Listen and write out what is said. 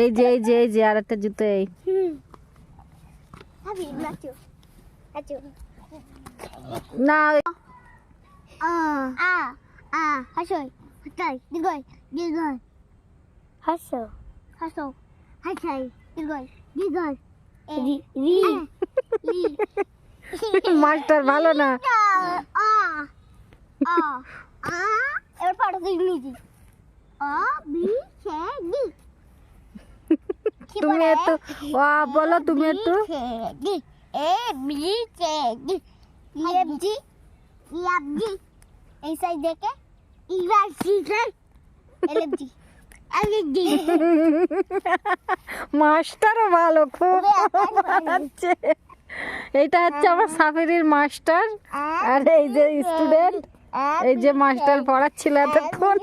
এই যে আর একটা জুতো এই না হাসো হাসাই দিগই দিগই হাসো হাসো হাসাই দিগই দিগই রি মাস্টার ভালো না। এবার পড়ো ইংরেজি অ বি সে ডি তুমি একটু বলো তুমি একটু D A B C D F G F G এই সাইড দেখে ইভার সি এফ জি মাস্টারও ভালো খুব বানাচ্ছে। এইটা হচ্ছে আমার সাফেরির মাস্টার আর এই যে স্টুডেন্ট, এই যে মাস্টার পড়াচ্ছিল এতক্ষণ।